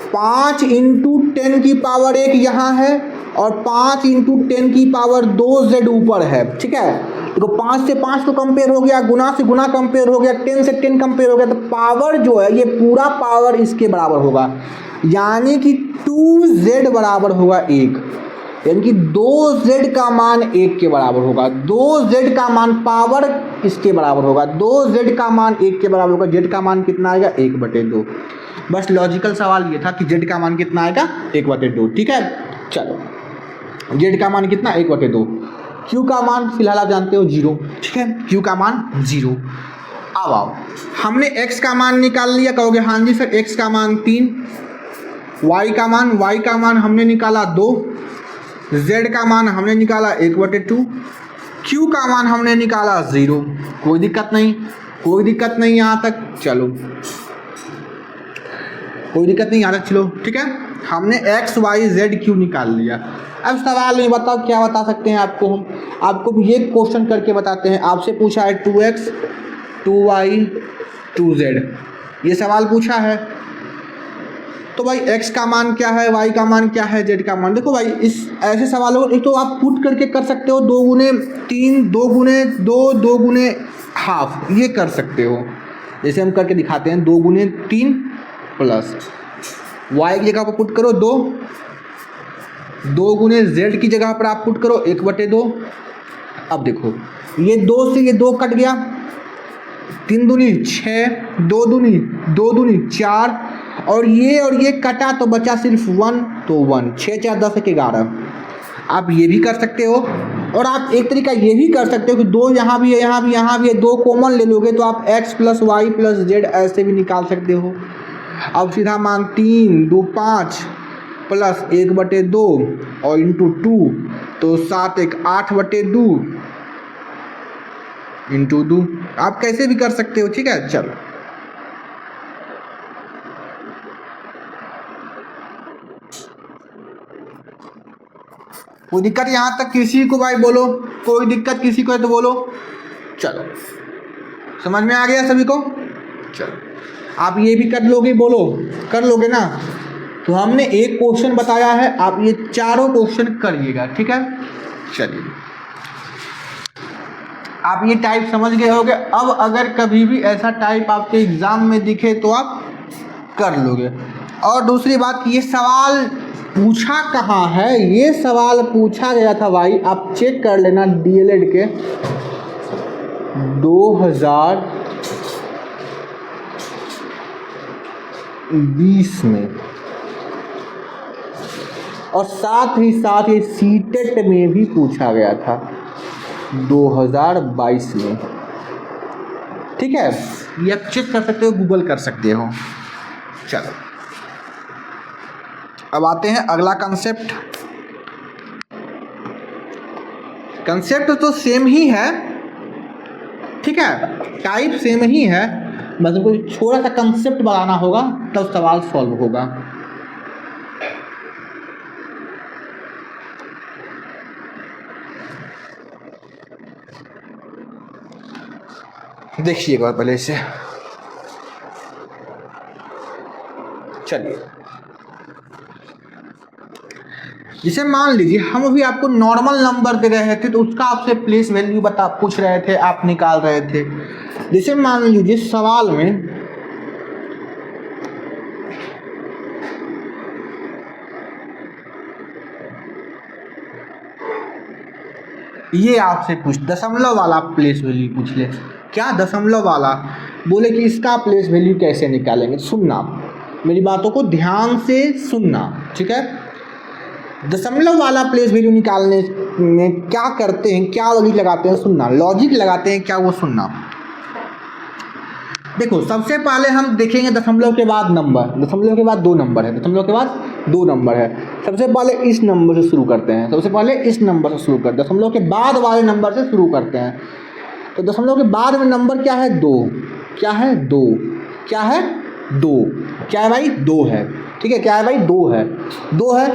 5 इंटू 10 की पावर 1 यहाँ है और 5 इंटू 10 की पावर 2 z ऊपर है, ठीक है। देखो 5 से 5 तो कंपेयर हो गया, गुना से गुना कंपेयर हो गया, 10 से 10 कंपेयर हो गया, तो पावर जो है ये पूरा पावर इसके बराबर होगा, यानी कि 2z बराबर होगा 1, यानी कि 2z का मान 1 के बराबर होगा। 2z का मान पावर इसके बराबर होगा, 2z का मान 1 के बराबर होगा। z का मान कितना आएगा 1/2। बस लॉजिकल सवाल ये था कि z का मान कितना आएगा 1/2, ठीक है। चलो z का मान कितना 1/2। q का मान फिलहाल आप जानते हो 0, ठीक है, q का मान 0। अब आओ, हमने x का मान निकाल लिया। कहोगे हाँ जी सर x का मान 3, y का मान हमने निकाला 2, z का मान हमने निकाला 1/2, q का मान हमने निकाला 0। कोई दिक्कत नहीं यहाँ तक। चलो कोई दिक्कत नहीं यहाँ तक, चलो ठीक है। हमने x y z q निकाल लिया। अब सवाल में बताओ क्या बता सकते हैं आपको, हम आपको ये क्वेश्चन करके बताते हैं। आपसे पूछा है 2x 2y 2z, ये सवाल पूछा है, तो भाई x का मान क्या है, y का मान क्या है, z का मान। देखो भाई इस ऐसे सवालों को एक तो आप पुट करके कर सकते हो, 2 गुने 3, 2 गुने 2, 2 गुने हाफ, ये कर सकते हो। जैसे हम करके दिखाते हैं, 2 गुने 3 प्लस y की जगह पर पुट करो 2, 2 गुने जेड की जगह पर आप पुट करो 1/2। अब देखो ये 2 से ये 2 कट गया, 3 दूनी 6, 2 दूनी 4, और ये कटा तो बचा सिर्फ 1, तो 1, 6 4 10 1 11। आप ये भी कर सकते हो, और आप एक तरीका ये भी कर सकते हो कि 2 यहाँ भी है, यहाँ भी है, 2 कॉमन ले लोगे तो आप x + y + z ऐसे भी निकाल सकते हो। अब सीधा मान 3 2 5 प्लस 1/2 और इंटू 2, तो 7 1 8/2 इंटू 2। आप कैसे भी कर सकते हो, ठीक है। चलो कोई दिक्कत यहाँ तक किसी को भाई बोलो, कोई दिक्कत किसी को है तो बोलो। चलो समझ में आ गया सभी को। चलो आप ये भी कर लोगे, बोलो कर लोगे ना। तो हमने एक क्वेश्चन बताया है, आप ये चारों क्वेश्चन करिएगा, ठीक है। चलिए आप ये टाइप समझ गए होगे। अब अगर कभी भी ऐसा टाइप आपके एग्जाम में दिखे तो आप कर लोगे। और दूसरी बात, ये सवाल पूछा कहाँ है, ये सवाल पूछा गया था भाई, आप चेक कर लेना डीएलएड के 2020 में, और साथ ही ये सीटेट में भी पूछा गया था 2022 में, ठीक है। ये आप चेक कर सकते हो, गूगल कर सकते हो। चलो अब आते हैं अगला कंसेप्ट। कंसेप्ट तो सेम ही है, ठीक है, टाइप सेम ही है, बस कोई थोड़ा सा कंसेप्ट बनाना होगा तब सवाल सॉल्व होगा। देखिए एक बार पहले इसे, चलिए जिसे मान लीजिए हम अभी आपको नॉर्मल नंबर दे रहे थे तो उसका आपसे प्लेस वैल्यू पूछ रहे थे, आप निकाल रहे थे। जिसे मान लीजिए सवाल में ये आपसे पूछ दशमलव वाला प्लेस वैल्यू पूछ ले, क्या दशमलव वाला, बोले कि इसका प्लेस वैल्यू कैसे निकालेंगे। सुनना, मेरी बातों को ध्यान से सुनना, ठीक है। दशमलव वाला प्लेस वैल्यू निकालने में क्या करते हैं, क्या लॉजिक लगाते हैं, सुनना, लॉजिक लगाते हैं क्या, वो सुनना। देखो सबसे पहले हम देखेंगे दशमलव के बाद नंबर, दशमलव के बाद 2 नंबर है, दशमलव के बाद 2 नंबर है। सबसे पहले इस नंबर से शुरू करते हैं, सबसे पहले इस नंबर से शुरू करते हैं, दशमलव के बाद वाले नंबर से शुरू करते हैं। तो दशमलव के बाद में नंबर क्या है, 2, क्या है 2, क्या है 2, क्या है भाई 2 है, ठीक है, क्या है भाई 2 है, 2 है,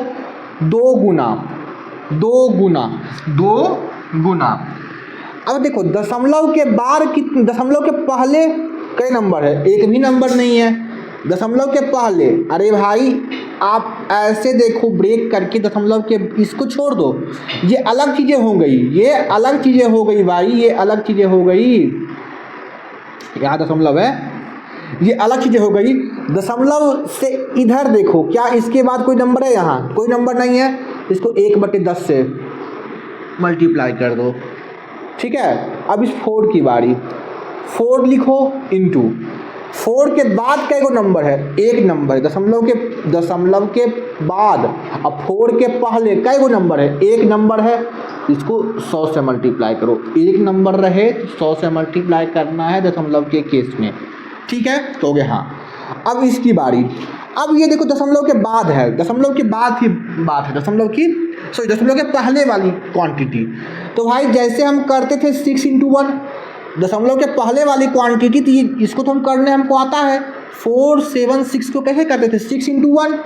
2 गुना 2 गुना 2 गुना। अब देखो दशमलव के बाद कितने, दशमलव के पहले कई नंबर है, एक भी नंबर नहीं है। दशमलव के पहले, अरे भाई आप ऐसे देखो ब्रेक करके, दशमलव के इसको छोड़ दो, ये अलग चीज़ें हो गई, ये अलग चीज़ें हो गई भाई, ये अलग चीज़ें हो गई, यहाँ दशमलव है, ये अलग चीज़ें हो गई। दशमलव से इधर देखो, क्या इसके बाद कोई नंबर है, यहाँ कोई नंबर नहीं है, इसको 1/10 से मल्टीप्लाई कर दो, ठीक है। अब इस 4 की बारी, 4 लिखो इंटू 4 के बाद कई गो नंबर है, एक नंबर है, दशमलव के बाद, अब 4 के पहले कई गो नंबर है, एक नंबर है, इसको 100 से मल्टीप्लाई करो, एक नंबर रहे तो 100 से मल्टीप्लाई करना है दशमलव के केस में, ठीक है। तो हो गया, हाँ। अब इसकी बारी, अब ये देखो दशमलव के बाद है, दशमलव के बाद की बात है, दशमलव के पहले वाली क्वांटिटी। तो भाई जैसे हम करते थे 6 × 1, दशमलव के पहले वाली क्वांटिटी थी, इसको तो हम करने हमको आता है, 4 7 6 को कैसे करते थे, 6 × 1,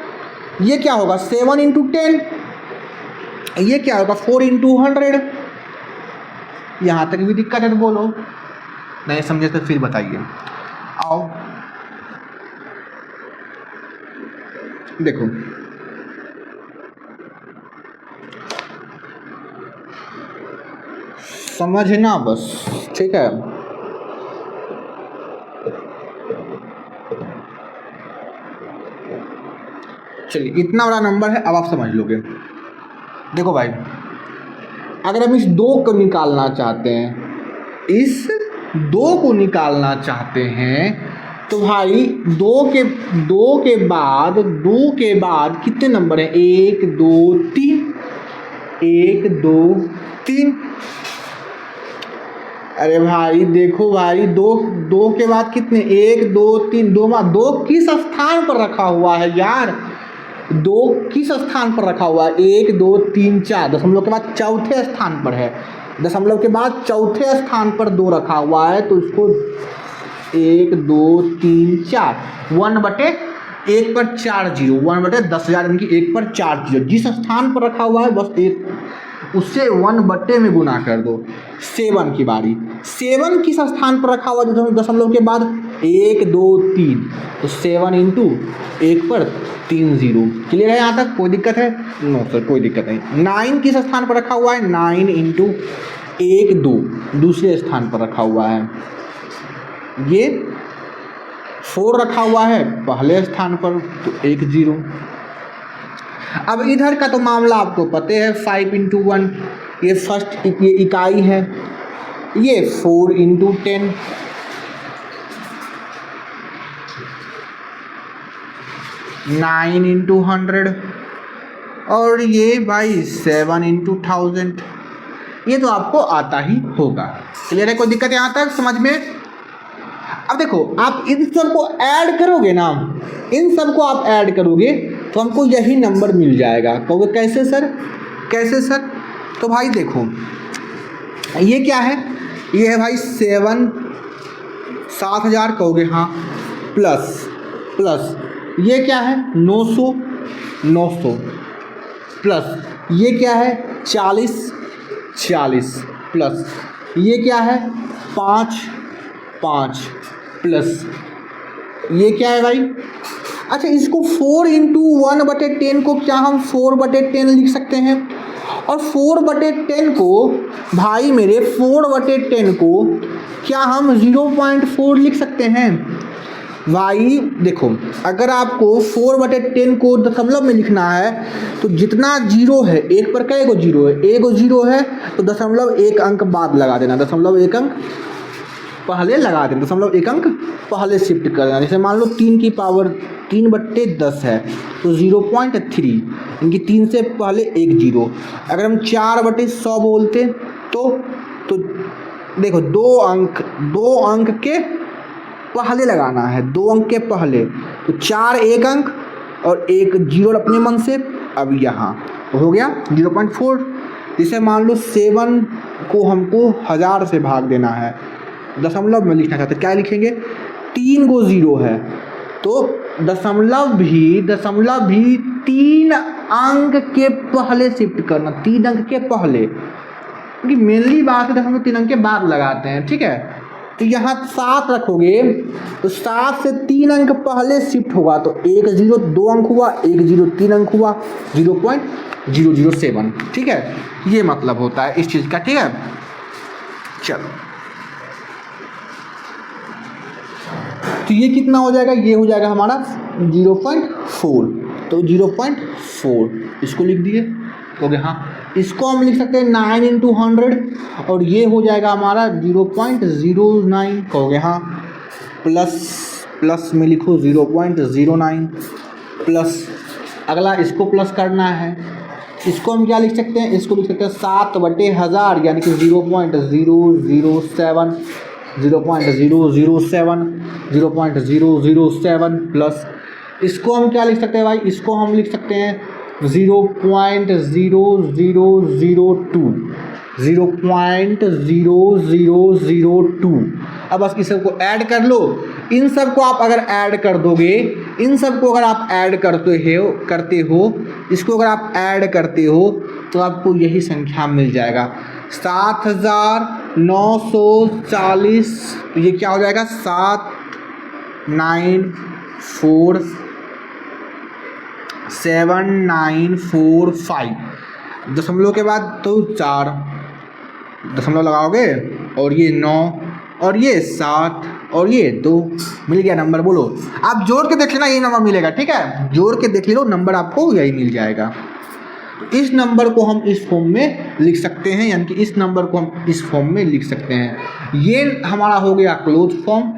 ये क्या होगा 7 × 10, ये क्या होगा 4 × 100। यहाँ तक भी दिक्कत है तो बोलो, नहीं समझे तो फिर बताइए। आओ देखो, समझना बस, ठीक है। चलिए इतना बड़ा नंबर है, अब आप समझ लोगे। देखो भाई, अगर हम इस 2 को निकालना चाहते हैं, इस 2 को निकालना चाहते हैं, तो भाई 2 के बाद कितने नंबर हैं? 1 2 3, 1 2 3। अरे भाई देखो भाई, 2 के बाद कितने? 1 2 3, 2 किस स्थान पर रखा हुआ है यार? 2 किस स्थान पर रखा हुआ है? 1 2 3 4, दशमलव के बाद चौथे स्थान पर है। दशमलव के बाद चौथे स्थान पर 2 रखा हुआ है, तो इसको 1 2 3 4, 1/1 पर 4 जीरो, 1/10,000 यानी कि 1 पर 4 जीरो। जिस स्थान पर रखा हुआ है बस एक उससे 1/, में गुना कर दो। 7 की बारी, 7 किस स्थान पर रखा हुआ है दशमलव के बाद? 1 2 3, तो 7 इंटू 1 पर 3 जीरो। क्लियर है यहाँ तक? कोई दिक्कत है? नो सर, कोई दिक्कत नहीं। 9 किस स्थान पर रखा हुआ है? 9 इंटू 1 2, दूसरे स्थान पर रखा हुआ है। ये 4 रखा हुआ है पहले स्थान पर, तो 1 0। अब इधर का तो मामला आपको पता है, 5 इंटू 1, ये फर्स्ट ये इकाई है। ये 4 इंटू 10, 9 इंटू 100, और ये भाई 7 इंटू 1000। ये तो आपको आता ही होगा। क्लियर है? कोई दिक्कत यहाँ तक समझ में? अब देखो, आप इन सबको ऐड करोगे ना, इन सबको आप ऐड करोगे तो हमको यही नंबर मिल जाएगा। कहोगे कैसे सर? कैसे सर? तो भाई देखो, ये क्या है? ये है भाई 7,000 कहोगे, हाँ, प्लस ये क्या है? 900 प्लस ये क्या है? 40 प्लस ये क्या है? 5 प्लस ये क्या है भाई? अच्छा, इसको 4 इंटू 1/10 को क्या हम 4/10 लिख सकते हैं? और 4/10 को भाई मेरे 4/10 को क्या हम 0.4 लिख सकते हैं? भाई देखो, अगर आपको 4/10 को दशमलव में लिखना है तो जितना जीरो है, 1 पर कई गो जीरो है? 1 गो जीरो है, तो दशमलव 1 अंक बाद लगा देना, दशमलव 1 अंक पहले लगा देना, दशमलव 1 अंक पहले शिफ्ट कर देना। जैसे मान लो 3 की पावर 3/10 है, तो 0.3, इनकी 3 से पहले 1 जीरो। अगर हम 4/100 बोलते तो देखो 2 अंक के पहले लगाना है, 2 अंक के पहले, तो 4 1 अंक और 1 जीरो अपने मन से। अब यहाँ हो गया 0.4। जैसे मान लो 7 को हमको 1000 से भाग देना है, दशमलव में लिखना चाहते, क्या लिखेंगे? 3 गो जीरो है, तो दशमलव भी 3 अंक के पहले शिफ्ट करना, 3 अंक के पहले, क्योंकि मेनली बात है दशमलव 3 अंक के बाद लगाते हैं। ठीक है, तो यहाँ 7 रखोगे तो 7 से 3 अंक पहले शिफ्ट होगा, तो 1 जीरो 2 अंक हुआ, 1 जीरो 3 अंक हुआ, 0.007। ठीक है, ये मतलब होता है इस चीज़ का। ठीक है, चलो, तो ये कितना हो जाएगा? ये हो जाएगा हमारा 0.4, तो 0.4 इसको लिख दिए। तो हाँ, इसको हम लिख सकते हैं 9 इंटू 100, और ये हो जाएगा हमारा 0.09। कहोगे हाँ, प्लस में लिखो 0.09 प्लस, अगला इसको प्लस करना है, इसको हम क्या लिख सकते हैं? इसको लिख सकते हैं 7/1000, यानी कि 0.007 प्लस इसको हम क्या लिख सकते हैं भाई? इसको हम लिख सकते हैं 0.0002। अब बस इस सबको ऐड कर लो। इन सबको आप अगर ऐड कर दोगे, इन सबको अगर आप ऐड करते हो, इसको अगर आप ऐड करते हो, तो आपको यही संख्या मिल जाएगा 7,940। तो ये क्या हो जाएगा? 7945। दशमलव के बाद तो 4 दशमलव लगाओगे, और ये 9 और ये 7 और ये 2, मिल गया नंबर। बोलो, आप जोड़ के देख लेना, यही नंबर मिलेगा। ठीक है, जोड़ के देख लो, नंबर आपको यही मिल जाएगा। तो इस नंबर को हम इस फॉर्म में लिख सकते हैं, यानी कि इस नंबर को हम इस फॉर्म में लिख सकते हैं। ये हमारा हो गया क्लोज फॉर्म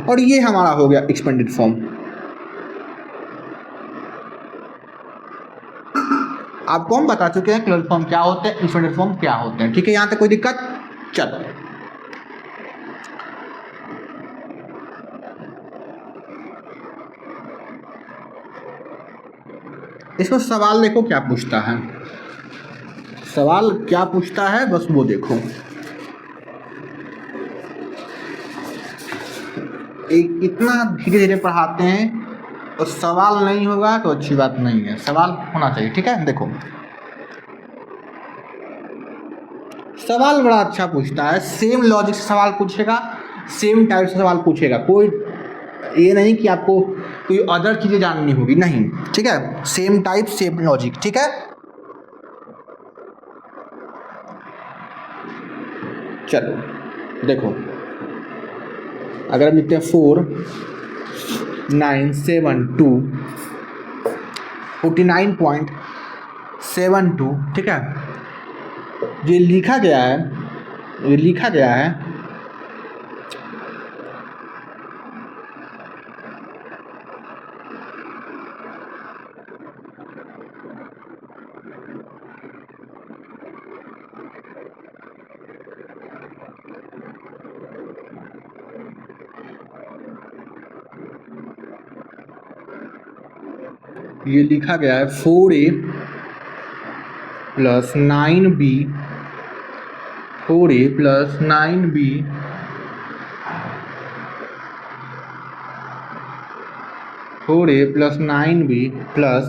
और ये हमारा हो गया एक्सपेंडेड फॉर्म। आपको हम बता चुके हैं क्लोज फॉर्म क्या होते हैं, एक्सपेंडेड फॉर्म क्या होते हैं। ठीक है, यहाँ तक कोई दिक्कत? चलो इसमें सवाल देखो क्या पूछता है, सवाल क्या पूछता है बस वो देखो। एक इतना धीरे धीरे पढ़ाते हैं और सवाल नहीं होगा तो अच्छी बात नहीं है, सवाल होना चाहिए। ठीक है, देखो सवाल बड़ा अच्छा पूछता है, सेम लॉजिक से सवाल पूछेगा, सेम टाइप से सवाल पूछेगा, कोई ये नहीं कि आपको कोई अदर चीज़ें जाननी होगी, नहीं। ठीक है, सेम टाइप सेम लॉजिक। ठीक है, चलो देखो अगर हम लिखते हैं 4 9 7 2 49.72। ठीक है, ये लिखा गया है, ये लिखा गया है ये लिखा गया है 4a plus 9b 4a plus 9b plus 9b plus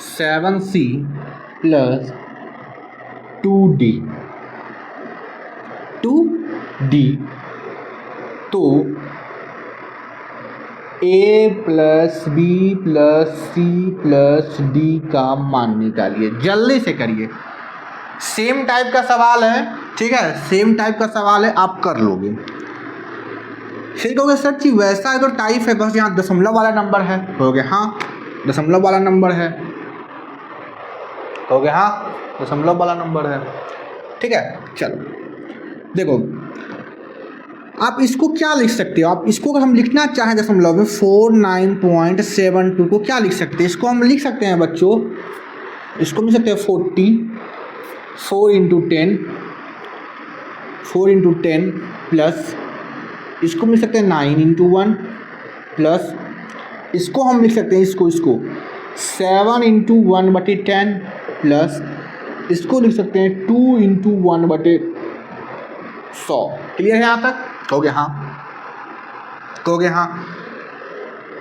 7c plus 2d तो a plus b plus c plus d का मान निकालिए, जल्दी से करिए। सेम टाइप का सवाल है, ठीक है, सेम टाइप का सवाल है, आप कर लोगे। फिर कहोगे सर जी वैसा अगर टाइप है, बस यहाँ दशमलव वाला नंबर है, कहोगे हाँ दशमलव वाला नंबर है, कहोगे हाँ दशमलव वाला नंबर है। ठीक है, चलो देखो आप इसको क्या लिख सकते हो, आप इसको अगर हम लिखना चाहें दशमलव में 49.72 को क्या लिख सकते हैं, इसको हम लिख सकते हैं बच्चों, इसको लिख सकते हैं 4 इंटू 10 प्लस इसको लिख सकते हैं 9 इंटू 1 प्लस इसको हम लिख सकते हैं इसको 7 इंटू 1/10 प्लस इसको लिख सकते हैं 2 इंटू 1/100। क्लियर है यहाँ तक? कहोगे हाँ, कहोगे हाँ,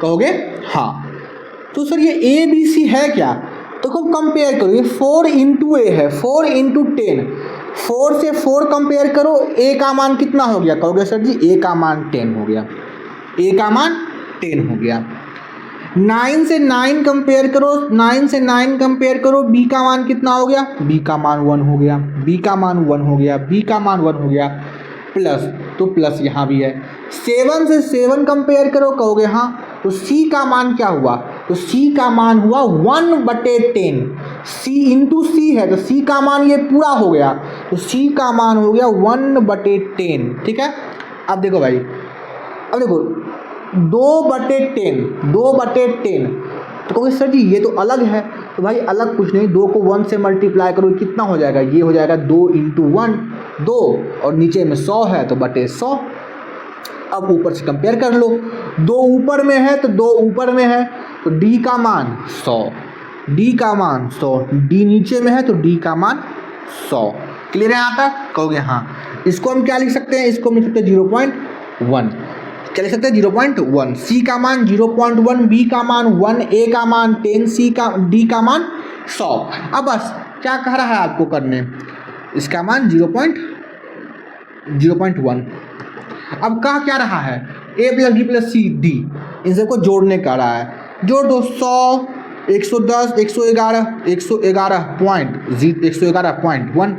कहोगे हाँ। तो सर ये ए बी सी है क्या, तो कंपेयर करो, ये 4 इंटू ए है, 4 इंटू 10, 4 से 4 कंपेयर करो, ए का मान कितना हो गया, कहोगे सर जी ए का मान 10 हो गया, ए का मान 10 हो गया। 9 से 9 कंपेयर करो, 9 से 9 कंपेयर करो, बी का मान कितना हो गया, बी का मान 1 हो गया, बी का मान 1 हो गया, बी का मान 1 हो गया, प्लस तो प्लस यहाँ भी है। 7 से 7 कंपेयर करो, कहोगे हाँ, तो सी का मान क्या हुआ, तो सी का मान हुआ 1/10, सी इंटू सी है तो सी का मान ये पूरा हो गया, तो सी का मान हो गया 1/10। ठीक है, अब देखो भाई, अब देखो 2/10 तो कहोगे सर जी ये तो अलग है, तो भाई अलग कुछ नहीं, 2 को 1 से मल्टीप्लाई करो, कितना हो जाएगा, ये हो जाएगा 2 इंटू 1 2 और नीचे में 100 है तो बटे 100। अब ऊपर से कंपेयर कर लो, 2 ऊपर में है तो 2 ऊपर में है तो डी का मान 100, डी का मान 100, डी नीचे में है तो डी का मान 100। क्लियर है यहाँ तक? कहोगे हाँ। इसको हम क्या लिख सकते हैं, इसको हम लिख सकते हैं 0.1, क्या लिख सकते हैं 0.1, सी का मान 0.1, बी का मान 1, ए का मान 10, सी का डी का मान 100। अब बस क्या कह रहा है आपको करने, इसका मान 0.1। अब कह क्या रहा है, A plus B plus C D, इन सबको जोड़ने का रहा है, जोड़ दो 100 110 111 111.1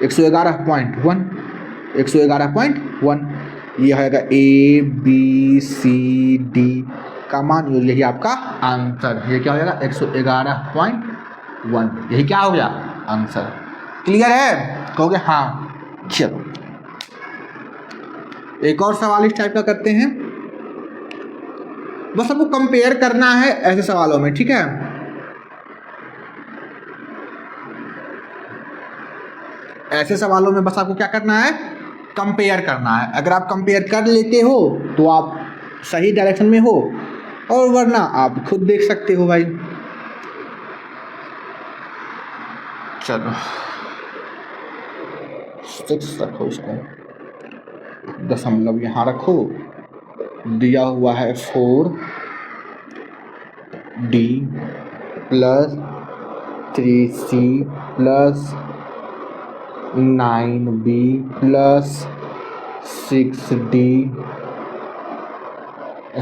111.1 111.1 ये आएगा A B C D का मान, यही आपका आंसर। ये क्या हो जाएगा 111.1, यही क्या हो गया आंसर। क्लियर है? कहोगे हाँ। चलो एक और सवाल इस टाइप का करते हैं, बस आपको कंपेयर करना है ऐसे सवालों में, ठीक है। ऐसे सवालों में बस आपको क्या करना है, कंपेयर करना है। अगर आप कंपेयर कर लेते हो तो आप सही डायरेक्शन में हो, और वरना आप खुद देख सकते हो भाई। चलो 6 रखो, इसको दशमलव यहाँ रखो, दिया हुआ है 4D plus 3C plus 9B plus 6D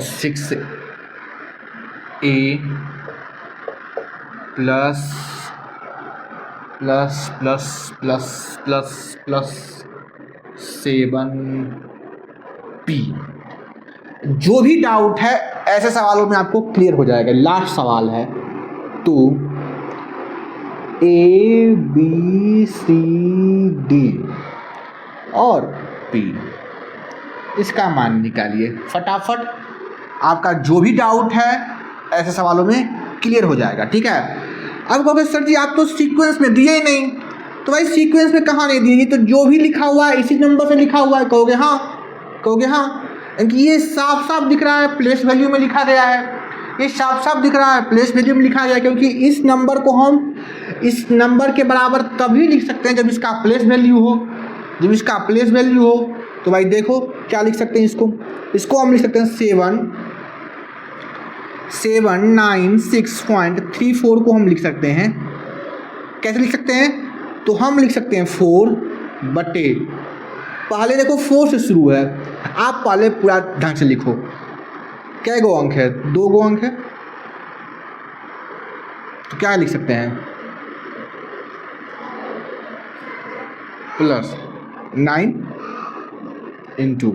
6A plus plus plus plus plus plus 7P। जो भी डाउट है ऐसे सवालों में आपको क्लियर हो जाएगा। लास्ट सवाल है, तो A B C D और P, इसका मान निकालिए फटाफट। आपका जो भी डाउट है ऐसे सवालों में क्लियर हो जाएगा, ठीक है। अब कहोगे सर जी आप तो सीक्वेंस में दिए ही नहीं, तो भाई सीक्वेंस में कहाँ नहीं दिए, ये तो जो भी लिखा हुआ है इसी नंबर से लिखा हुआ है। कहोगे हाँ, कहोगे हाँ, क्योंकि ये साफ साफ दिख रहा है प्लेस वैल्यू में लिखा गया है, ये साफ साफ दिख रहा है प्लेस वैल्यू में लिखा गया है, क्योंकि इस नंबर को हम इस नंबर के बराबर तभी लिख सकते हैं जब इसका प्लेस वैल्यू हो, जब इसका प्लेस वैल्यू हो। तो भाई देखो क्या लिख सकते हैं, इसको हम लिख सकते हैं 796.34 को हम लिख सकते हैं। कैसे लिख सकते हैं, तो हम लिख सकते हैं 4 बटे, पहले देखो 4 से शुरू है, आप पहले पूरा ढंग से लिखो। क्या गो अंक है, 2 गो अंक है, तो क्या लिख सकते हैं प्लस 9 इंटू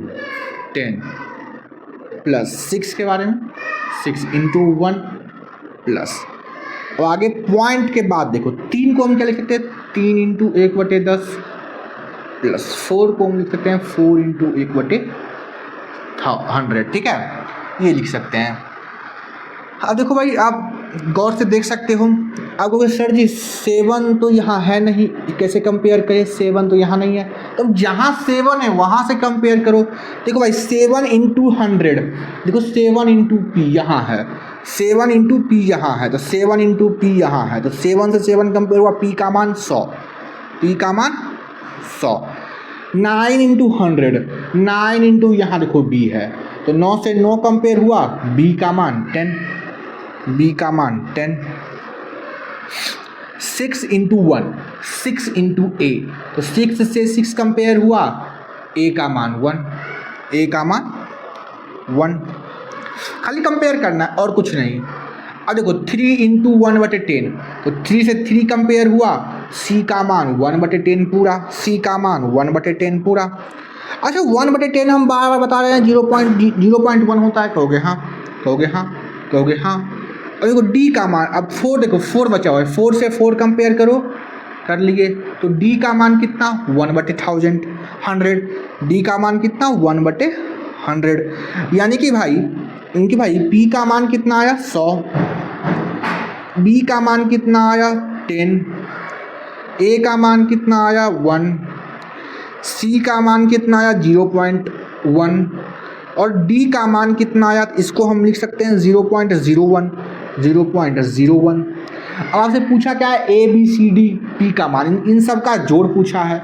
10 प्लस 6 के बारे में 6 इंटू 1 प्लस, और आगे पॉइंट के बाद देखो 3 को हम क्या लिख सकते हैं 3 इंटू 1/10 प्लस 4 को हम लिख सकते हैं 4 इंटू 1/100, ठीक है, ये लिख सकते हैं। अब देखो भाई आप गौर से देख सकते हो, आप कहोगे सर जी 7 तो यहाँ है नहीं, कैसे कंपेयर करें, 7 तो यहाँ नहीं है, तो जहाँ 7 है वहाँ से कंपेयर करो। देखो भाई 7 इंटू 100, देखो 7 इंटू P यहाँ है, 7 इंटू P यहाँ है, तो 7 इंटू P यहाँ है, तो 7 से 7 कंपेयर हुआ, P का मान 100, P का मान 100। 9 इंटू 100, 9 इंटू यहाँ देखो B है, तो 9 से 9 कंपेयर हुआ, B का मान 10, B का मान 10। 6 इंटू 1, 6 इंटू A, तो 6 से 6 कंपेयर हुआ, A का मान 1, A का मान 1। खाली कंपेयर करना है और कुछ नहीं। अब देखो 3 इंटू 1/10, तो 3 से 3 कंपेयर हुआ, C का मान 1/10 पूरा, C का मान 1/10 पूरा। अच्छा 1/10 हम बार बार बता रहे हैं 0.1 होता है, कहोगे हाँ, कहोगे हाँ, कहोगे हाँ। और देखो D का मान, अब 4 देखो 4 बचा हुआ है, 4 से 4 कंपेयर करो, कर लिए, तो D का मान कितना 1/1000, 100, D का मान कितना 1/100, यानी कि भाई इनकी भाई P का मान कितना आया 100, B का मान कितना आया 10, A का मान कितना आया 1, C का मान कितना आया 0.1, और D का मान कितना आया, इसको हम लिख सकते हैं 0.01, 0.01। अब आपसे पूछा क्या है A B C D P का मान, इन सब का जोड़ पूछा है,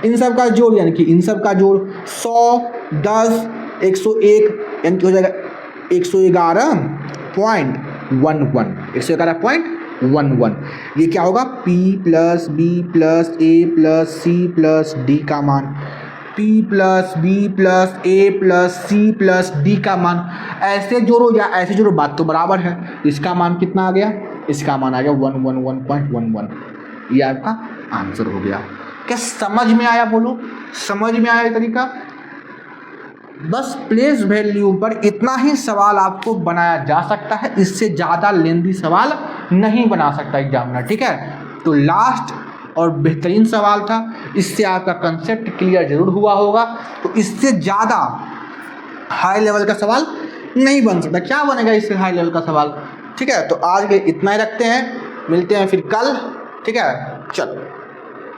इन सब का जोड़ यानी कि इन सब का जोड़ 100, 10, 101 यानी कि हो जाएगा 111.11, 111.11। ये क्या होगा P plus B plus A plus C plus D का मान, P plus B plus A plus C plus D का मान। ऐसे जोड़ो या ऐसे जोड़ो, बात तो बराबर है। इसका मान कितना आ गया, इसका मान आ गया 111.11। ये आपका आंसर हो गया। क्या समझ में आया, बोलो समझ में आया ये तरीका? बस प्लेस वैल्यू पर इतना ही सवाल आपको बनाया जा सकता है, इससे ज़्यादा लेंदी सवाल नहीं बना सकता एग्जामिनर, ठीक है। तो लास्ट और बेहतरीन सवाल था, इससे आपका कंसेप्ट क्लियर जरूर हुआ होगा। तो इससे ज़्यादा हाई लेवल का सवाल नहीं बन सकता। क्या बनेगा इससे हाई लेवल का सवाल, ठीक है। तो आज के इतना ही रखते हैं, मिलते हैं फिर कल, ठीक है। चलो।